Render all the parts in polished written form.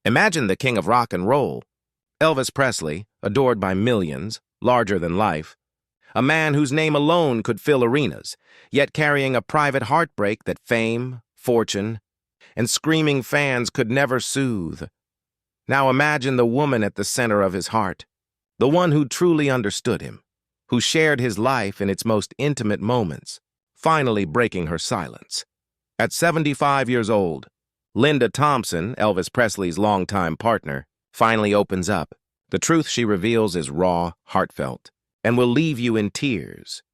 Imagine the king of rock and roll, Elvis Presley, adored by millions, larger than life. A man whose name alone could fill arenas, yet carrying a private heartbreak that fame, fortune, and screaming fans could never soothe. Now imagine the woman at the center of his heart, the one who truly understood him, who shared his life in its most intimate moments, finally breaking her silence. At 75 years old, Linda Thompson, Elvis Presley's longtime partner, finally opens up. The truth she reveals is raw, heartfelt, and will leave you in tears.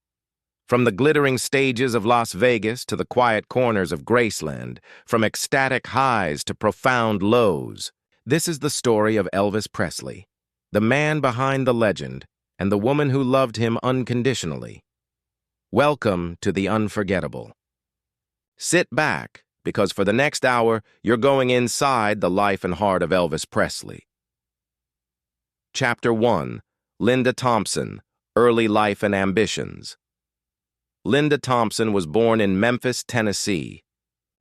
From the glittering stages of Las Vegas to the quiet corners of Graceland, from ecstatic highs to profound lows, this is the story of Elvis Presley, the man behind the legend and the woman who loved him unconditionally. Welcome to the unforgettable. Sit back, because for the next hour, you're going inside the life and heart of Elvis Presley. Chapter 1. Linda Thompson, Early Life and Ambitions. Linda Thompson was born in Memphis, Tennessee.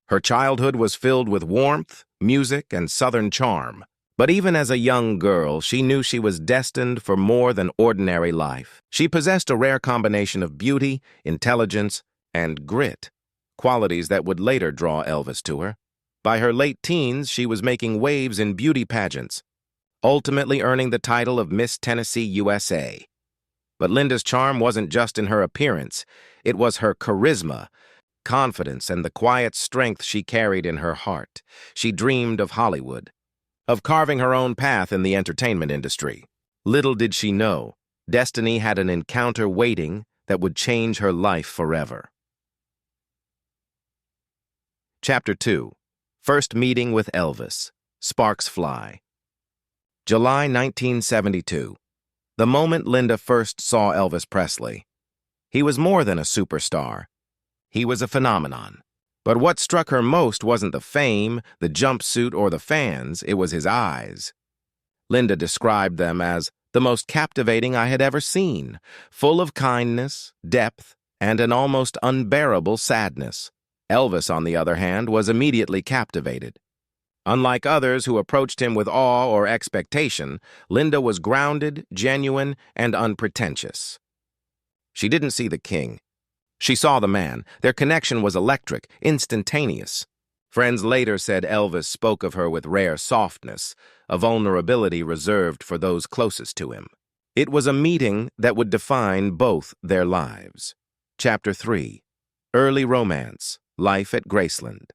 Her childhood was filled with warmth, music, and Southern charm. But even as a young girl, she knew she was destined for more than ordinary life. She possessed a rare combination of beauty, intelligence, and grit, qualities that would later draw Elvis to her. By her late teens, she was making waves in beauty pageants, ultimately earning the title of Miss Tennessee USA. But Linda's charm wasn't just in her appearance. It was her charisma, confidence, and the quiet strength she carried in her heart. She dreamed of Hollywood, of carving her own path in the entertainment industry. Little did she know, destiny had an encounter waiting that would change her life forever. Chapter 2. First Meeting with Elvis. Sparks Fly. July 1972. The moment Linda first saw Elvis Presley. He was more than a superstar. He was a phenomenon. But what struck her most wasn't the fame, the jumpsuit, or the fans, it was his eyes. Linda described them as the most captivating I had ever seen, full of kindness, depth, and an almost unbearable sadness. Elvis, on the other hand, was immediately captivated. Unlike others who approached him with awe or expectation, Linda was grounded, genuine, and unpretentious. She didn't see the king. She saw the man. Their connection was electric, instantaneous. Friends later said Elvis spoke of her with rare softness, a vulnerability reserved for those closest to him. It was a meeting that would define both their lives. Chapter 3. Early Romance. Life at Graceland.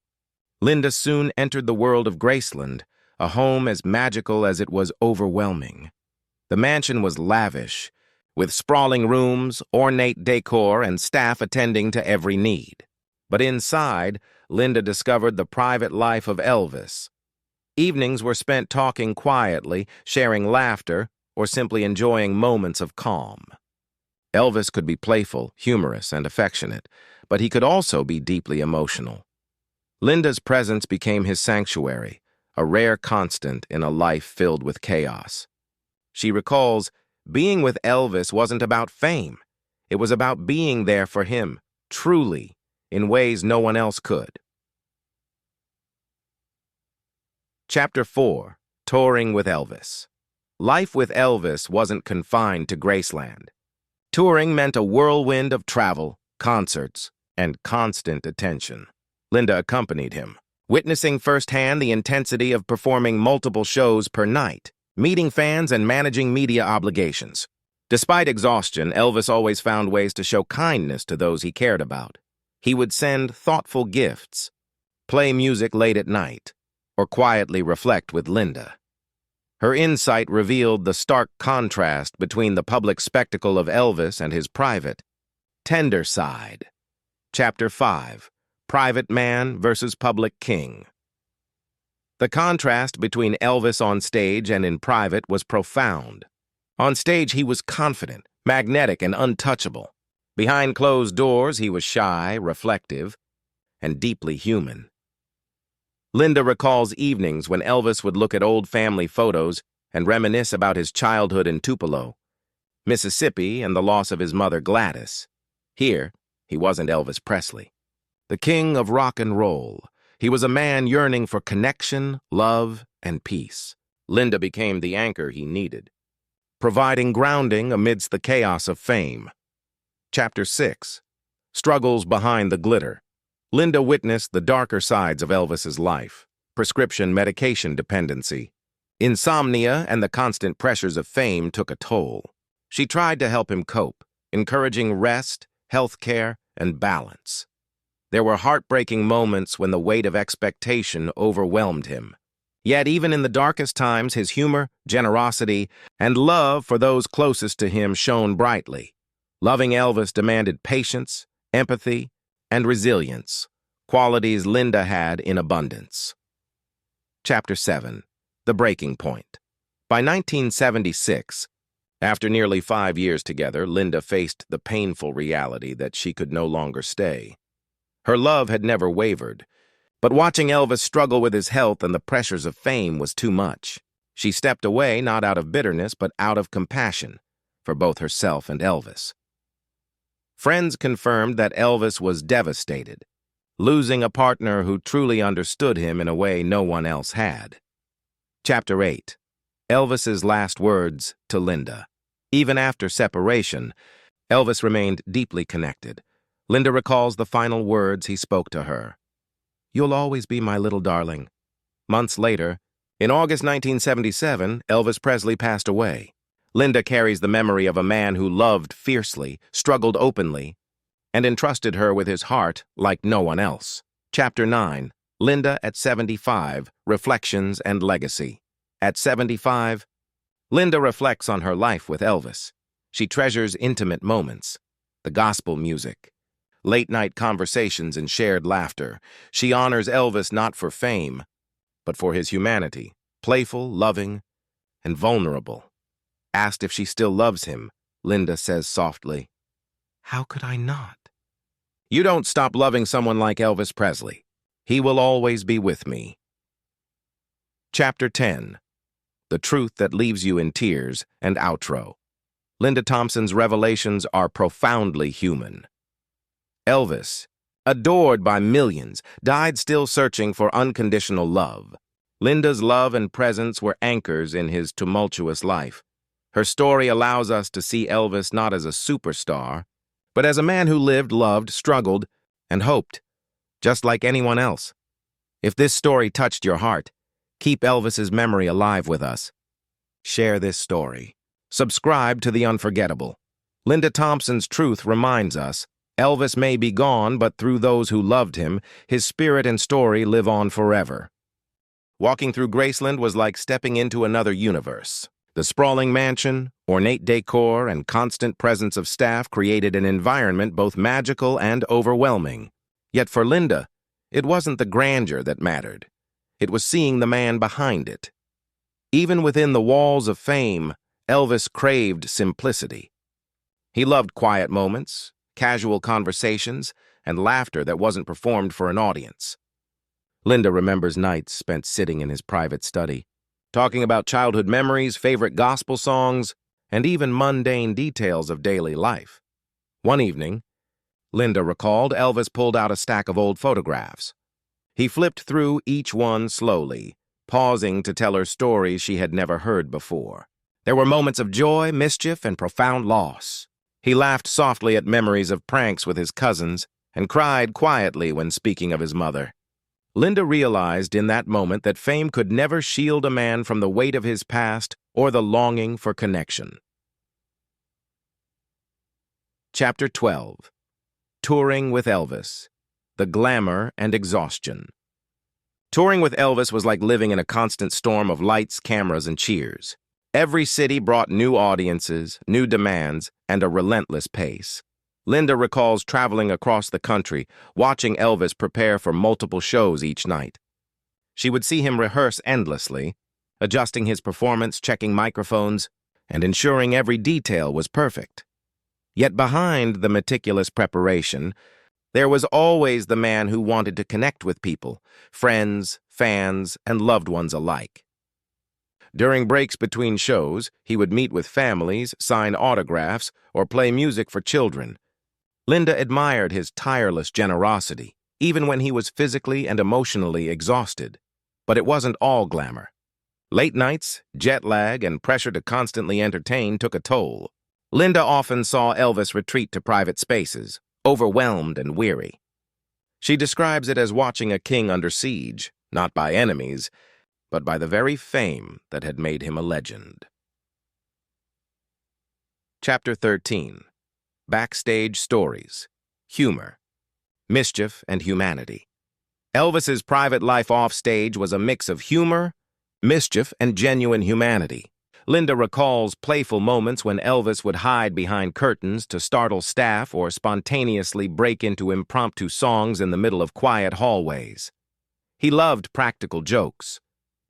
Linda soon entered the world of Graceland, a home as magical as it was overwhelming. The mansion was lavish, with sprawling rooms, ornate decor, and staff attending to every need. But inside, Linda discovered the private life of Elvis. Evenings were spent talking quietly, sharing laughter, or simply enjoying moments of calm. Elvis could be playful, humorous, and affectionate, but he could also be deeply emotional. Linda's presence became his sanctuary, a rare constant in a life filled with chaos. She recalls, being with Elvis wasn't about fame. It was about being there for him, truly, in ways no one else could. Chapter 4. Touring with Elvis. Life with Elvis wasn't confined to Graceland. Touring meant a whirlwind of travel, concerts, and constant attention. Linda accompanied him, witnessing firsthand the intensity of performing multiple shows per night, meeting fans and managing media obligations. Despite exhaustion, Elvis always found ways to show kindness to those he cared about. He would send thoughtful gifts, play music late at night, or quietly reflect with Linda. Her insight revealed the stark contrast between the public spectacle of Elvis and his private, tender side. Chapter 5. Private Man versus Public King. The contrast between Elvis on stage and in private was profound. On stage, he was confident, magnetic, and untouchable. Behind closed doors, he was shy, reflective, and deeply human. Linda recalls evenings when Elvis would look at old family photos and reminisce about his childhood in Tupelo, Mississippi, and the loss of his mother Gladys. Here, he wasn't Elvis Presley. The king of rock and roll, he was a man yearning for connection, love, and peace. Linda became the anchor he needed, providing grounding amidst the chaos of fame. Chapter 6. Struggles Behind the Glitter. Linda witnessed the darker sides of Elvis's life: prescription medication dependency. Insomnia and the constant pressures of fame took a toll. She tried to help him cope, encouraging rest, health care, and balance. There were heartbreaking moments when the weight of expectation overwhelmed him. Yet even in the darkest times, his humor, generosity, and love for those closest to him shone brightly. Loving Elvis demanded patience, empathy, and resilience, qualities Linda had in abundance. Chapter 7. The Breaking Point. By 1976, after nearly 5 years together, Linda faced the painful reality that she could no longer stay. Her love had never wavered, but watching Elvis struggle with his health and the pressures of fame was too much. She stepped away not out of bitterness but out of compassion for both herself and Elvis. Friends confirmed that Elvis was devastated, losing a partner who truly understood him in a way no one else had. Chapter 8. Elvis's last words to Linda. Even after separation, Elvis remained deeply connected. Linda recalls the final words he spoke to her. "You'll always be my little darling." Months later, in August 1977, Elvis Presley passed away. Linda carries the memory of a man who loved fiercely, struggled openly, and entrusted her with his heart like no one else. Chapter 9. Linda at 75, Reflections and Legacy. At 75, Linda reflects on her life with Elvis. She treasures intimate moments, the gospel music, late-night conversations, and shared laughter. She honors Elvis not for fame, but for his humanity, playful, loving, and vulnerable. Asked if she still loves him, Linda says softly, "How could I not?" You don't stop loving someone like Elvis Presley. He will always be with me. Chapter 10. The Truth That Leaves You in Tears, and Outro. Linda Thompson's revelations are profoundly human. Elvis, adored by millions, died still searching for unconditional love. Linda's love and presence were anchors in his tumultuous life. Her story allows us to see Elvis not as a superstar, but as a man who lived, loved, struggled, and hoped, just like anyone else. If this story touched your heart, keep Elvis's memory alive with us. Share this story. Subscribe to The Unforgettable. Linda Thompson's truth reminds us, Elvis may be gone, but through those who loved him, his spirit and story live on forever. Walking through Graceland was like stepping into another universe. The sprawling mansion, ornate decor, and constant presence of staff created an environment both magical and overwhelming. Yet for Linda, it wasn't the grandeur that mattered. It was seeing the man behind it. Even within the walls of fame, Elvis craved simplicity. He loved quiet moments, casual conversations, and laughter that wasn't performed for an audience. Linda remembers nights spent sitting in his private study, talking about childhood memories, favorite gospel songs, and even mundane details of daily life. One evening, Linda recalled, Elvis pulled out a stack of old photographs. He flipped through each one slowly, pausing to tell her stories she had never heard before. There were moments of joy, mischief, and profound loss. He laughed softly at memories of pranks with his cousins and cried quietly when speaking of his mother. Linda realized in that moment that fame could never shield a man from the weight of his past or the longing for connection. Chapter 12. Touring with Elvis. The Glamour and Exhaustion. Touring with Elvis was like living in a constant storm of lights, cameras, and cheers. Every city brought new audiences, new demands, and a relentless pace. Linda recalls traveling across the country, watching Elvis prepare for multiple shows each night. She would see him rehearse endlessly, adjusting his performance, checking microphones, and ensuring every detail was perfect. Yet behind the meticulous preparation, there was always the man who wanted to connect with people, friends, fans, and loved ones alike. During breaks between shows, he would meet with families, sign autographs, or play music for children. Linda admired his tireless generosity, even when he was physically and emotionally exhausted. But it wasn't all glamour. Late nights, jet lag, and pressure to constantly entertain took a toll. Linda often saw Elvis retreat to private spaces, overwhelmed and weary. She describes it as watching a king under siege, not by enemies, but by the very fame that had made him a legend. Chapter 13. Backstage Stories. Humor. Mischief and Humanity. Elvis's private life offstage was a mix of humor, mischief, and genuine humanity. Linda recalls playful moments when Elvis would hide behind curtains to startle staff or spontaneously break into impromptu songs in the middle of quiet hallways. He loved practical jokes,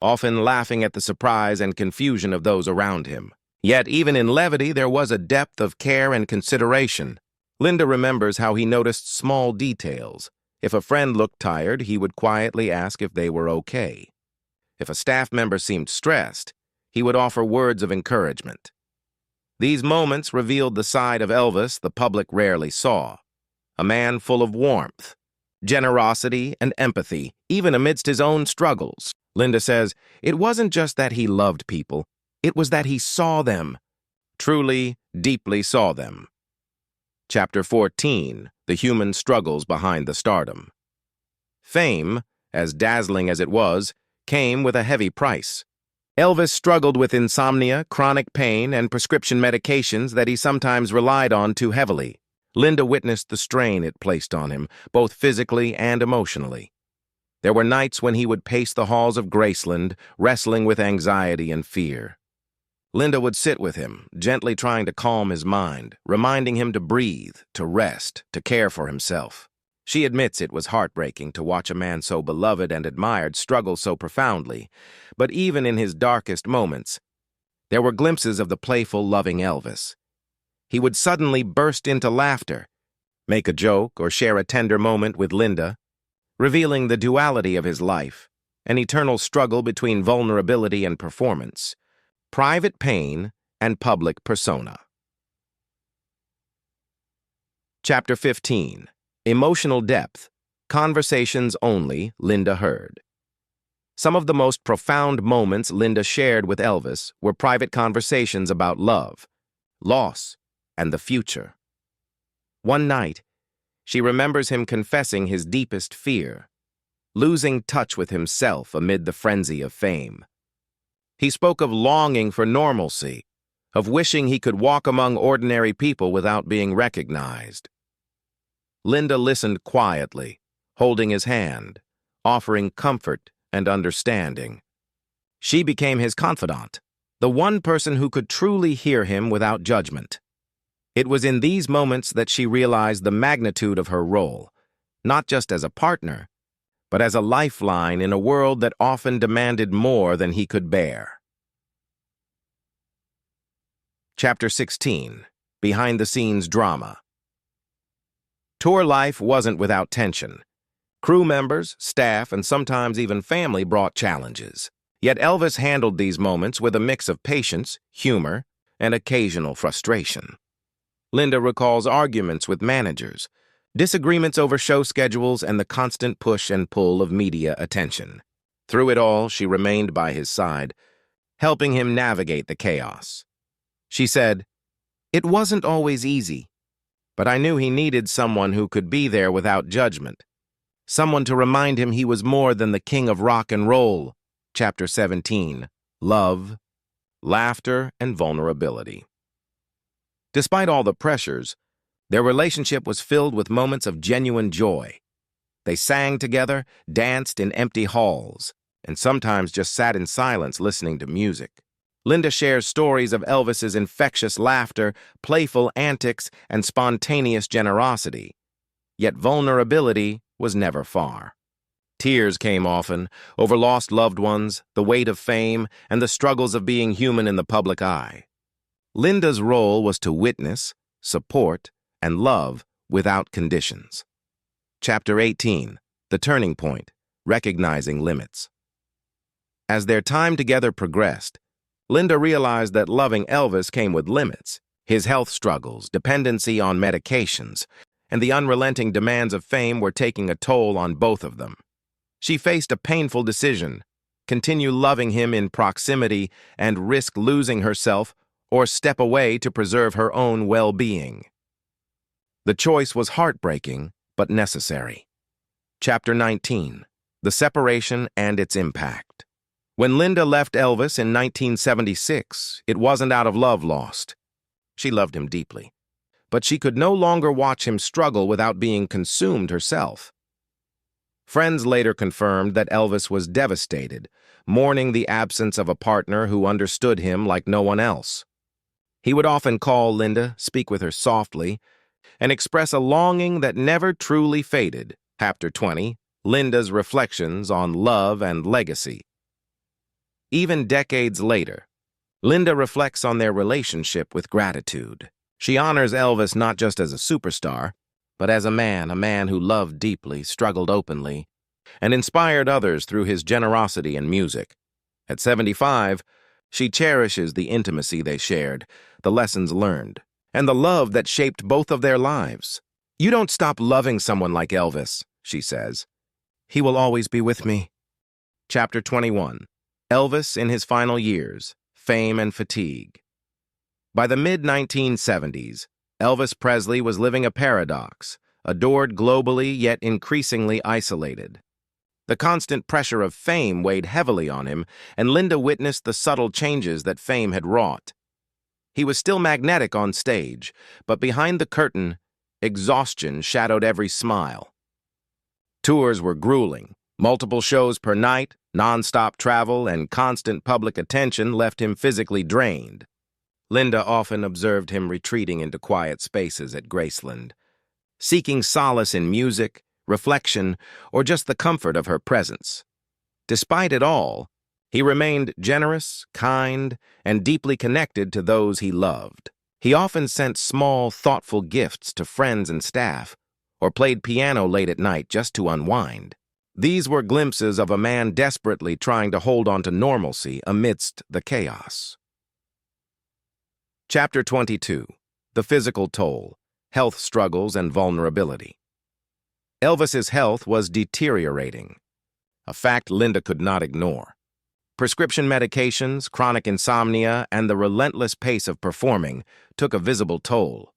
often laughing at the surprise and confusion of those around him. Yet even in levity there was a depth of care and consideration. Linda remembers how he noticed small details. If a friend looked tired, he would quietly ask if they were okay. If a staff member seemed stressed, he would offer words of encouragement. These moments revealed the side of Elvis the public rarely saw. A man full of warmth, generosity, and empathy, even amidst his own struggles. Linda says, it wasn't just that he loved people, it was that he saw them, truly, deeply saw them. Chapter 14. The Human Struggles Behind the Stardom. Fame, as dazzling as it was, came with a heavy price. Elvis struggled with insomnia, chronic pain, and prescription medications that he sometimes relied on too heavily. Linda witnessed the strain it placed on him, both physically and emotionally. There were nights when he would pace the halls of Graceland, wrestling with anxiety and fear. Linda would sit with him, gently trying to calm his mind, reminding him to breathe, to rest, to care for himself. She admits it was heartbreaking to watch a man so beloved and admired struggle so profoundly, but even in his darkest moments, there were glimpses of the playful, loving Elvis. He would suddenly burst into laughter, make a joke, or share a tender moment with Linda, revealing the duality of his life, an eternal struggle between vulnerability and performance, private pain and public persona. Chapter 15. Emotional Depth. Conversations Only Linda Heard. Some of the most profound moments Linda shared with Elvis were private conversations about love, loss, and the future. One night, she remembers him confessing his deepest fear, losing touch with himself amid the frenzy of fame. He spoke of longing for normalcy, of wishing he could walk among ordinary people without being recognized. Linda listened quietly, holding his hand, offering comfort and understanding. She became his confidant, the one person who could truly hear him without judgment. It was in these moments that she realized the magnitude of her role, not just as a partner, but as a lifeline in a world that often demanded more than he could bear. Chapter 16. Behind-the-scenes drama. Tour life wasn't without tension. Crew members, staff, and sometimes even family brought challenges. Yet Elvis handled these moments with a mix of patience, humor, and occasional frustration. Linda recalls arguments with managers, disagreements over show schedules, and the constant push and pull of media attention. Through it all, she remained by his side, helping him navigate the chaos. She said, "It wasn't always easy, but I knew he needed someone who could be there without judgment, someone to remind him he was more than the king of rock and roll." Chapter 17. Love, Laughter, and Vulnerability. Despite all the pressures, their relationship was filled with moments of genuine joy. They sang together, danced in empty halls, and sometimes just sat in silence listening to music. Linda shares stories of Elvis's infectious laughter, playful antics, and spontaneous generosity. Yet vulnerability was never far. Tears came often, over lost loved ones, the weight of fame, and the struggles of being human in the public eye. Linda's role was to witness, support, and love without conditions. Chapter 18. The Turning Point. Recognizing Limits. As their time together progressed, Linda realized that loving Elvis came with limits. His health struggles, dependency on medications, and the unrelenting demands of fame were taking a toll on both of them. She faced a painful decision: continue loving him in proximity and risk losing herself, or step away to preserve her own well-being. The choice was heartbreaking, but necessary. Chapter 19. The Separation and Its Impact. When Linda left Elvis in 1976, it wasn't out of love lost. She loved him deeply, but she could no longer watch him struggle without being consumed herself. Friends later confirmed that Elvis was devastated, mourning the absence of a partner who understood him like no one else. He would often call Linda, speak with her softly, and express a longing that never truly faded. Chapter 20. Linda's Reflections on Love and Legacy. Even decades later, Linda reflects on their relationship with gratitude. She honors Elvis not just as a superstar, but as a man who loved deeply, struggled openly, and inspired others through his generosity and music. At 75, she cherishes the intimacy they shared, the lessons learned, and the love that shaped both of their lives. "You don't stop loving someone like Elvis," she says. "He will always be with me." Chapter 21. Elvis in his final years, fame and fatigue. By the mid-1970s, Elvis Presley was living a paradox, adored globally yet increasingly isolated. The constant pressure of fame weighed heavily on him, and Linda witnessed the subtle changes that fame had wrought. He was still magnetic on stage, but behind the curtain, exhaustion shadowed every smile. Tours were grueling. Multiple shows per night, non-stop travel, and constant public attention left him physically drained. Linda often observed him retreating into quiet spaces at Graceland, seeking solace in music, reflection, or just the comfort of her presence. Despite it all, he remained generous, kind, and deeply connected to those he loved. He often sent small, thoughtful gifts to friends and staff, or played piano late at night just to unwind. These were glimpses of a man desperately trying to hold on to normalcy amidst the chaos. Chapter 22. The Physical Toll, Health Struggles and Vulnerability. Elvis's health was deteriorating, a fact Linda could not ignore. Prescription medications, chronic insomnia, and the relentless pace of performing took a visible toll.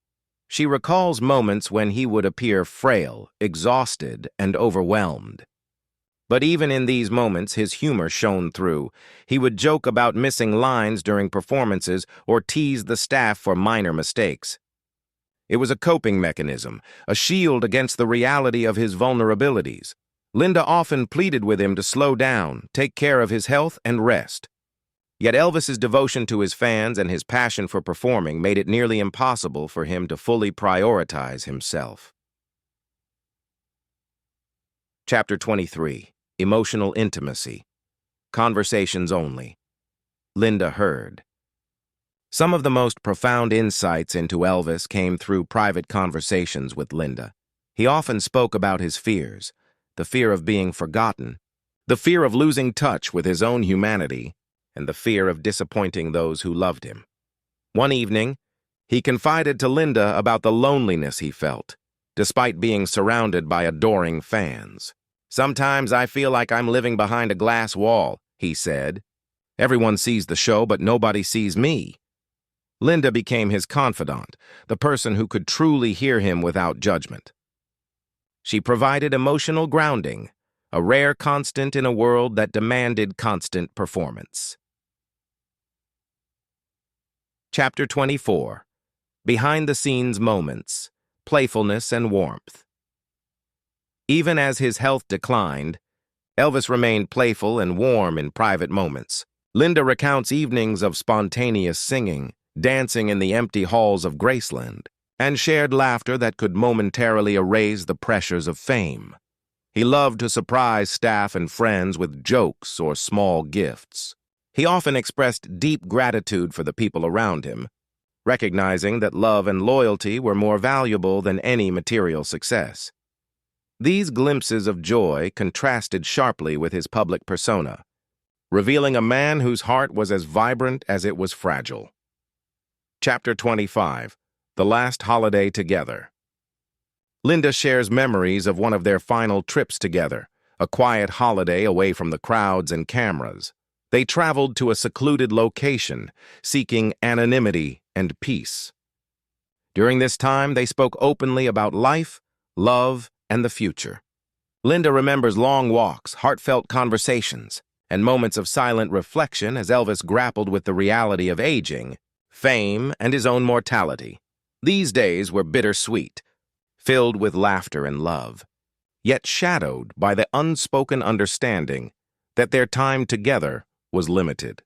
She recalls moments when he would appear frail, exhausted, and overwhelmed. But even in these moments, his humor shone through. He would joke about missing lines during performances or tease the staff for minor mistakes. It was a coping mechanism, a shield against the reality of his vulnerabilities. Linda often pleaded with him to slow down, take care of his health, and rest. Yet Elvis's devotion to his fans and his passion for performing made it nearly impossible for him to fully prioritize himself. Chapter 23. Emotional Intimacy. Conversations Only. Linda heard. Some of the most profound insights into Elvis came through private conversations with Linda. He often spoke about his fears, the fear of being forgotten, the fear of losing touch with his own humanity, and the fear of disappointing those who loved him. One evening, he confided to Linda about the loneliness he felt, despite being surrounded by adoring fans. "Sometimes I feel like I'm living behind a glass wall," he said. "Everyone sees the show, but nobody sees me." Linda became his confidant, the person who could truly hear him without judgment. She provided emotional grounding, a rare constant in a world that demanded constant performance. Chapter 24. Behind-the-scenes moments, playfulness and warmth. Even as his health declined, Elvis remained playful and warm in private moments. Linda recounts evenings of spontaneous singing, dancing in the empty halls of Graceland, and shared laughter that could momentarily erase the pressures of fame. He loved to surprise staff and friends with jokes or small gifts. He often expressed deep gratitude for the people around him, recognizing that love and loyalty were more valuable than any material success. These glimpses of joy contrasted sharply with his public persona, revealing a man whose heart was as vibrant as it was fragile. Chapter 25. The Last Holiday Together. Linda shares memories of one of their final trips together, a quiet holiday away from the crowds and cameras. They traveled to a secluded location, seeking anonymity and peace. During this time, they spoke openly about life, love, and the future. Linda remembers long walks, heartfelt conversations, and moments of silent reflection as Elvis grappled with the reality of aging, fame, and his own mortality. These days were bittersweet, filled with laughter and love, yet shadowed by the unspoken understanding that their time together was limited.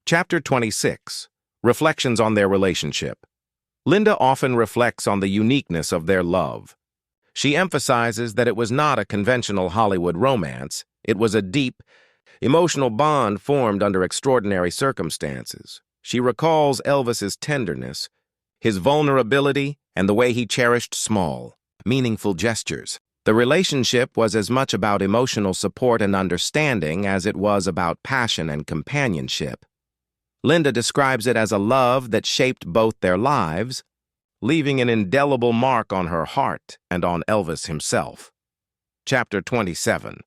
Chapter 26. Reflections on their relationship. Linda often reflects on the uniqueness of their love. She emphasizes that it was not a conventional Hollywood romance. It was a deep, emotional bond formed under extraordinary circumstances. She recalls Elvis's tenderness, his vulnerability, and the way he cherished small, meaningful gestures. The relationship was as much about emotional support and understanding as it was about passion and companionship. Linda describes it as a love that shaped both their lives, leaving an indelible mark on her heart and on Elvis himself. Chapter 27.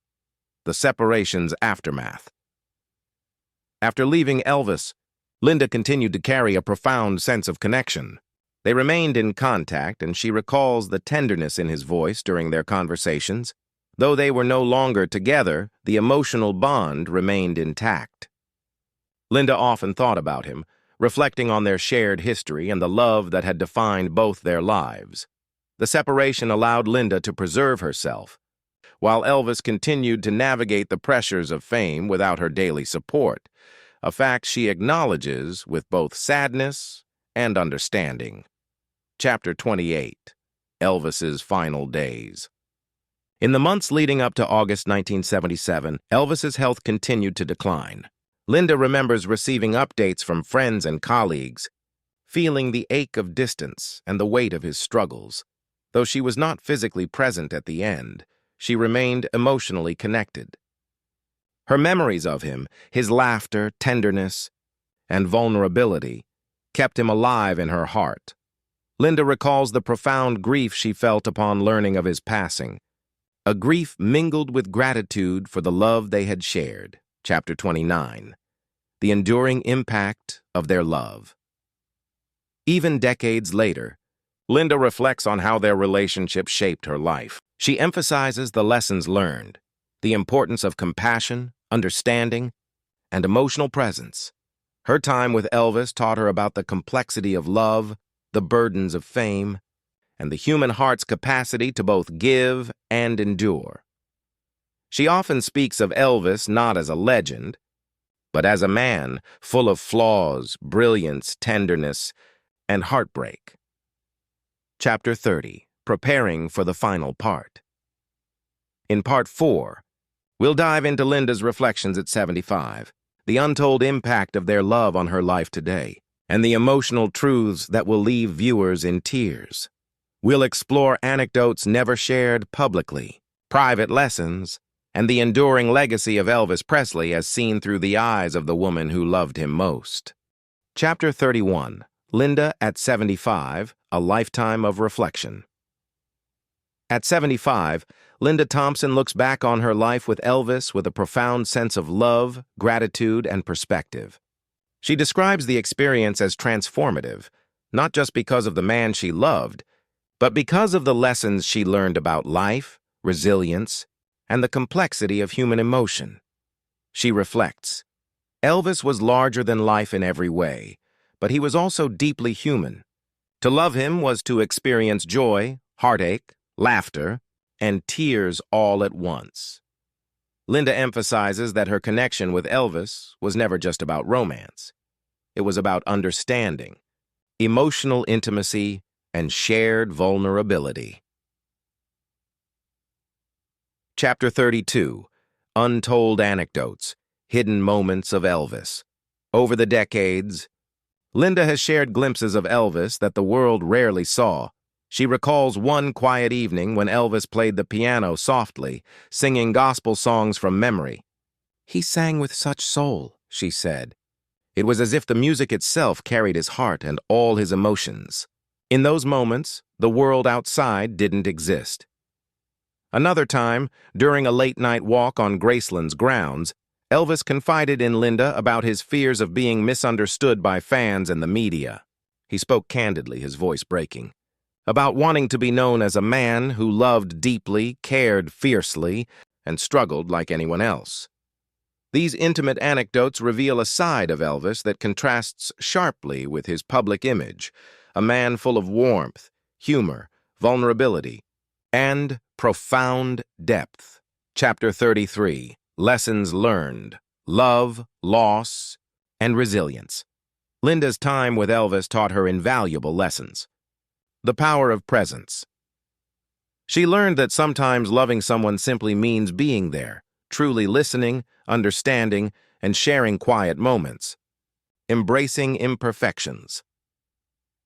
The Separation's Aftermath. After leaving Elvis, Linda continued to carry a profound sense of connection. They remained in contact, and she recalls the tenderness in his voice during their conversations. Though they were no longer together, the emotional bond remained intact. Linda often thought about him, reflecting on their shared history and the love that had defined both their lives. The separation allowed Linda to preserve herself, while Elvis continued to navigate the pressures of fame without her daily support, a fact she acknowledges with both sadness and understanding. Chapter 28. Elvis's Final Days. In the months leading up to August 1977, Elvis's health continued to decline. Linda remembers receiving updates from friends and colleagues, feeling the ache of distance and the weight of his struggles. Though she was not physically present at the end, she remained emotionally connected. Her memories of him, his laughter, tenderness, and vulnerability, kept him alive in her heart. Linda recalls the profound grief she felt upon learning of his passing, a grief mingled with gratitude for the love they had shared. Chapter 29. The enduring impact of their love. Even decades later, Linda reflects on how their relationship shaped her life. She emphasizes the lessons learned, the importance of compassion, understanding, and emotional presence. Her time with Elvis taught her about the complexity of love, the burdens of fame, and the human heart's capacity to both give and endure. She often speaks of Elvis not as a legend, but as a man full of flaws, brilliance, tenderness, and heartbreak. Chapter 30. Preparing for the final part. In Part 4, we'll dive into Linda's reflections at 75, the untold impact of their love on her life today, and the emotional truths that will leave viewers in tears. We'll explore anecdotes never shared publicly, private lessons, and the enduring legacy of Elvis Presley as seen through the eyes of the woman who loved him most. Chapter 31. Linda at 75, A Lifetime of Reflection. At 75, Linda Thompson looks back on her life with Elvis with a profound sense of love, gratitude, and perspective. She describes the experience as transformative, not just because of the man she loved, but because of the lessons she learned about life, resilience, and the complexity of human emotion. She reflects, Elvis was larger than life in every way, but he was also deeply human. To love him was to experience joy, heartache, laughter, and tears all at once. Linda emphasizes that her connection with Elvis was never just about romance. It was about understanding, emotional intimacy, and shared vulnerability. Chapter 32. Untold Anecdotes, Hidden Moments of Elvis. Over the decades, Linda has shared glimpses of Elvis that the world rarely saw. She recalls one quiet evening when Elvis played the piano softly, singing gospel songs from memory. "He sang with such soul," she said. It was as if the music itself carried his heart and all his emotions. In those moments, the world outside didn't exist. Another time, during a late-night walk on Graceland's grounds, Elvis confided in Linda about his fears of being misunderstood by fans and the media. He spoke candidly, his voice breaking, about wanting to be known as a man who loved deeply, cared fiercely, and struggled like anyone else. These intimate anecdotes reveal a side of Elvis that contrasts sharply with his public image, a man full of warmth, humor, vulnerability, and profound depth. Chapter 33. Lessons Learned. Love, Loss, and Resilience. Linda's time with Elvis taught her invaluable lessons. The power of presence. She learned that sometimes loving someone simply means being there, truly listening, understanding, and sharing quiet moments. Embracing imperfections.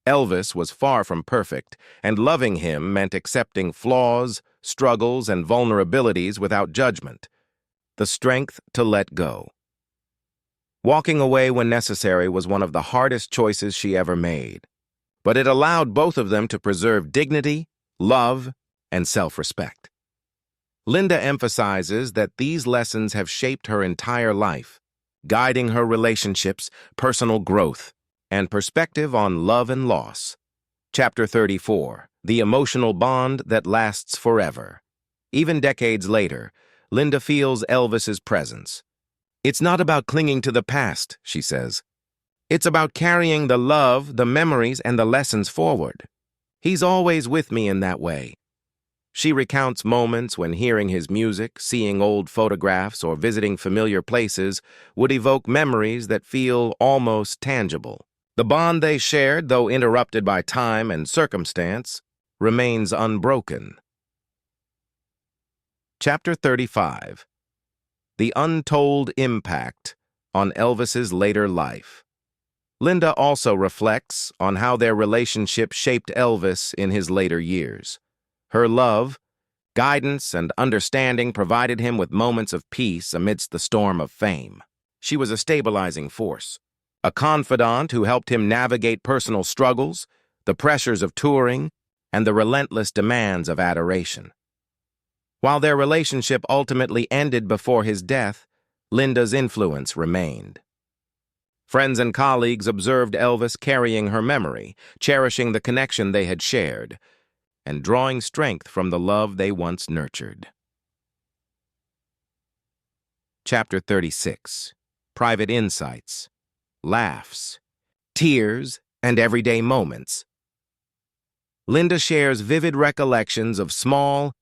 Elvis was far from perfect, and loving him meant accepting flaws, struggles, and vulnerabilities without judgment. The strength to let go. Walking away when necessary was one of the hardest choices she ever made, but it allowed both of them to preserve dignity, love, and self-respect. Linda emphasizes that these lessons have shaped her entire life, guiding her relationships, personal growth, and perspective on love and loss. Chapter 34. The Emotional Bond That Lasts Forever. Even decades later, Linda feels Elvis's presence. It's not about clinging to the past, she says. It's about carrying the love, the memories, and the lessons forward. He's always with me in that way. She recounts moments when hearing his music, seeing old photographs, or visiting familiar places would evoke memories that feel almost tangible. The bond they shared, though interrupted by time and circumstance, remains unbroken. Chapter 35. The Untold Impact on Elvis's Later Life. Linda also reflects on how their relationship shaped Elvis in his later years. Her love, guidance, and understanding provided him with moments of peace amidst the storm of fame. She was a stabilizing force, a confidant who helped him navigate personal struggles, the pressures of touring, and the relentless demands of adoration. While their relationship ultimately ended before his death, Linda's influence remained. Friends and colleagues observed Elvis carrying her memory, cherishing the connection they had shared, and drawing strength from the love they once nurtured. Chapter 36. Private Insights. Laughs, tears, and everyday moments. Linda shares vivid recollections of small,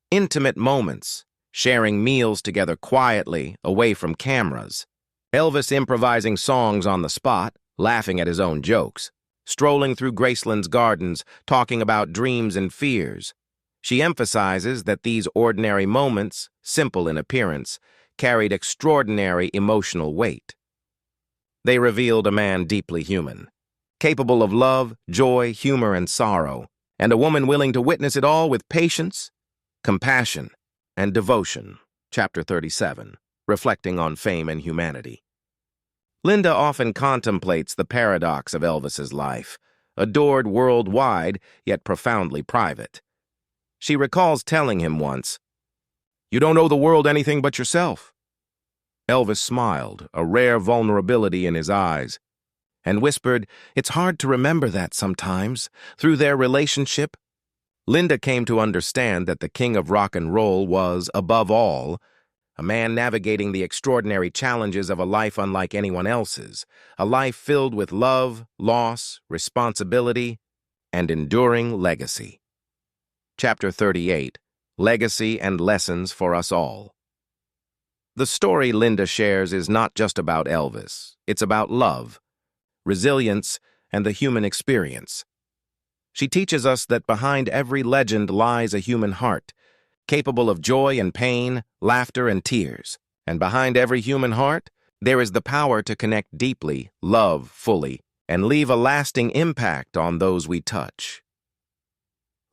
intimate moments, sharing meals together quietly, away from cameras. Elvis improvising songs on the spot, laughing at his own jokes. Strolling through Graceland's gardens, talking about dreams and fears. She emphasizes that these ordinary moments, simple in appearance, carried extraordinary emotional weight. They revealed a man deeply human, capable of love, joy, humor, and sorrow, and a woman willing to witness it all with patience, compassion, and devotion. Chapter 37. Reflecting on Fame and Humanity. Linda often contemplates the paradox of Elvis's life, adored worldwide, yet profoundly private. She recalls telling him once, "You don't owe the world anything but yourself." Elvis smiled, a rare vulnerability in his eyes, and whispered, "It's hard to remember that sometimes." Through their relationship, Linda came to understand that the king of rock and roll was, above all, a man navigating the extraordinary challenges of a life unlike anyone else's, a life filled with love, loss, responsibility, and enduring legacy. Chapter 38. Legacy and Lessons for Us All. The story Linda shares is not just about Elvis. It's about love, resilience, and the human experience. She teaches us that behind every legend lies a human heart, capable of joy and pain, laughter and tears. And behind every human heart, there is the power to connect deeply, love fully, and leave a lasting impact on those we touch.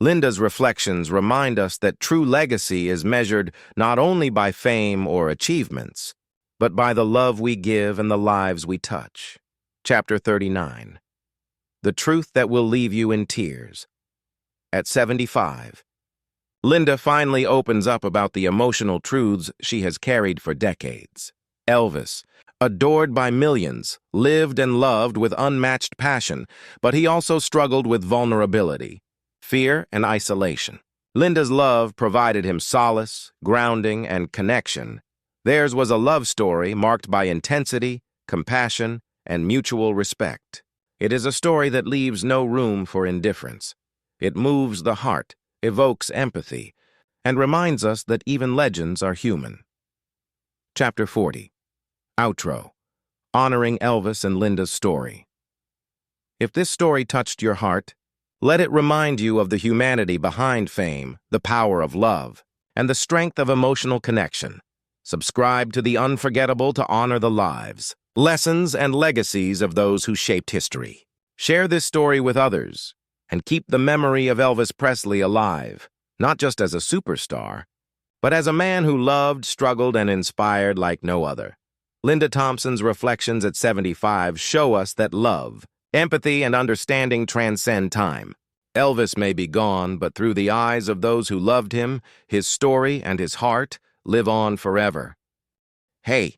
Linda's reflections remind us that true legacy is measured not only by fame or achievements, but by the love we give and the lives we touch. Chapter 39. The Truth That Will Leave You in Tears. At 75, Linda finally opens up about the emotional truths she has carried for decades. Elvis, adored by millions, lived and loved with unmatched passion, but he also struggled with vulnerability, fear, and isolation. Linda's love provided him solace, grounding, and connection. Theirs was a love story marked by intensity, compassion, and mutual respect. It is a story that leaves no room for indifference. It moves the heart, evokes empathy, and reminds us that even legends are human. Chapter 40. Outro. Honoring Elvis and Linda's story. If this story touched your heart, let it remind you of the humanity behind fame, the power of love, and the strength of emotional connection. Subscribe to the unforgettable to honor the lives, lessons, and legacies of those who shaped history. Share this story with others, and keep the memory of Elvis Presley alive, not just as a superstar, but as a man who loved, struggled, and inspired like no other. Linda Thompson's reflections at 75 show us that love, empathy, and understanding transcend time. Elvis may be gone, but through the eyes of those who loved him, his story and his heart live on forever. Hey,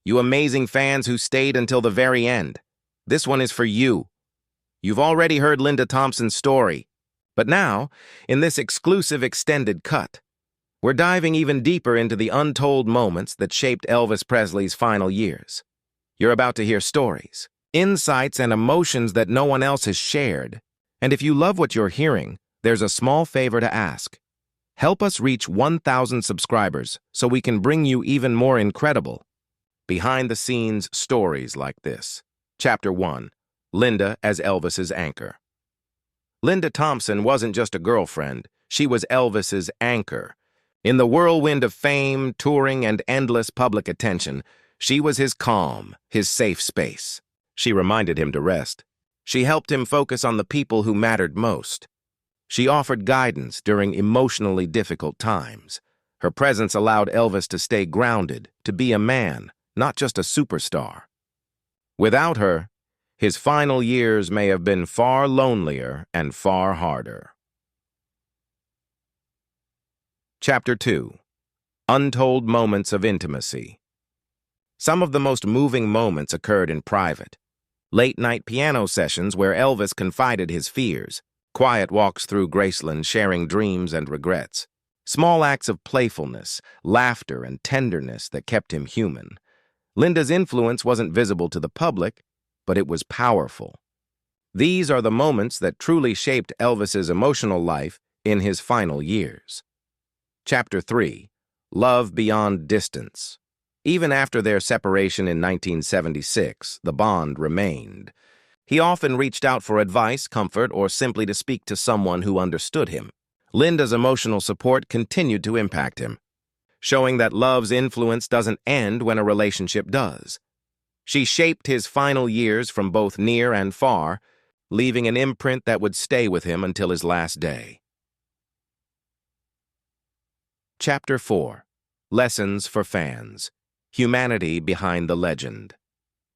you amazing fans who stayed until the very end, this one is for you. You've already heard Linda Thompson's story, but now, in this exclusive extended cut, we're diving even deeper into the untold moments that shaped Elvis Presley's final years. You're about to hear stories, insights, and emotions that no one else has shared. And if you love what you're hearing, there's a small favor to ask. Help us reach 1,000 subscribers so we can bring you even more incredible, behind-the-scenes stories like this. Chapter 1. Linda as Elvis's anchor. Linda Thompson wasn't just a girlfriend, she was Elvis's anchor. In the whirlwind of fame, touring, and endless public attention, she was his calm, his safe space. She reminded him to rest. She helped him focus on the people who mattered most. She offered guidance during emotionally difficult times. Her presence allowed Elvis to stay grounded, to be a man, not just a superstar. Without her, his final years may have been far lonelier and far harder. Chapter 2. Untold Moments of Intimacy. Some of the most moving moments occurred in private. Late-night piano sessions where Elvis confided his fears, quiet walks through Graceland sharing dreams and regrets, small acts of playfulness, laughter, and tenderness that kept him human. Linda's influence wasn't visible to the public, but it was powerful. These are the moments that truly shaped Elvis's emotional life in his final years. Chapter 3. Love Beyond Distance. Even after their separation in 1976, the bond remained. He often reached out for advice, comfort, or simply to speak to someone who understood him. Linda's emotional support continued to impact him, showing that love's influence doesn't end when a relationship does. She shaped his final years from both near and far, leaving an imprint that would stay with him until his last day. Chapter 4. Lessons for Fans. Humanity Behind the Legend.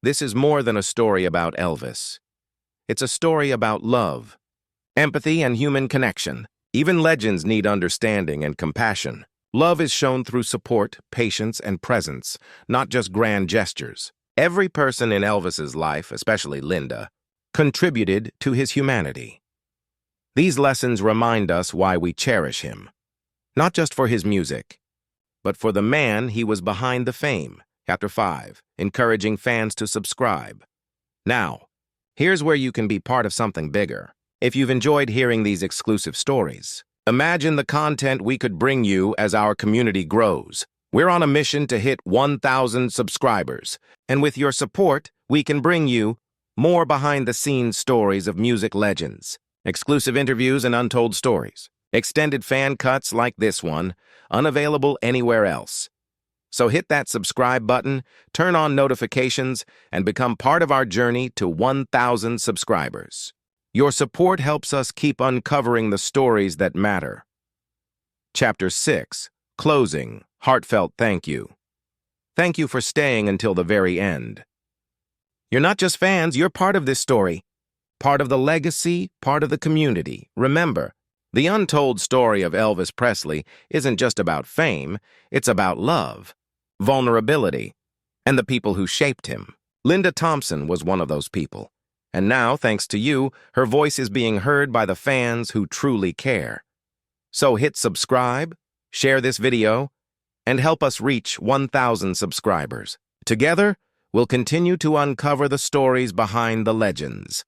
This is more than a story about Elvis. It's a story about love, empathy, and human connection. Even legends need understanding and compassion. Love is shown through support, patience, and presence, not just grand gestures. Every person in Elvis's life, especially Linda, contributed to his humanity. These lessons remind us why we cherish him, not just for his music, but for the man he was behind the fame. Chapter 5. Encouraging fans to subscribe. Now, here's where you can be part of something bigger. If you've enjoyed hearing these exclusive stories, imagine the content we could bring you as our community grows. We're on a mission to hit 1,000 subscribers, and with your support, we can bring you more behind-the-scenes stories of music legends, exclusive interviews and untold stories, extended fan cuts like this one, unavailable anywhere else. So hit that subscribe button, turn on notifications, and become part of our journey to 1,000 subscribers. Your support helps us keep uncovering the stories that matter. Chapter 6. Closing. Heartfelt thank you. Thank you for staying until the very end. You're not just fans, you're part of this story. Part of the legacy, part of the community. Remember, The untold story of Elvis Presley isn't just about fame, it's about love, vulnerability, and the people who shaped him. Linda Thompson was one of those people. And now, thanks to you, her voice is being heard by the fans who truly care. So hit subscribe, share this video, and help us reach 1,000 subscribers. Together, we'll continue to uncover the stories behind the legends.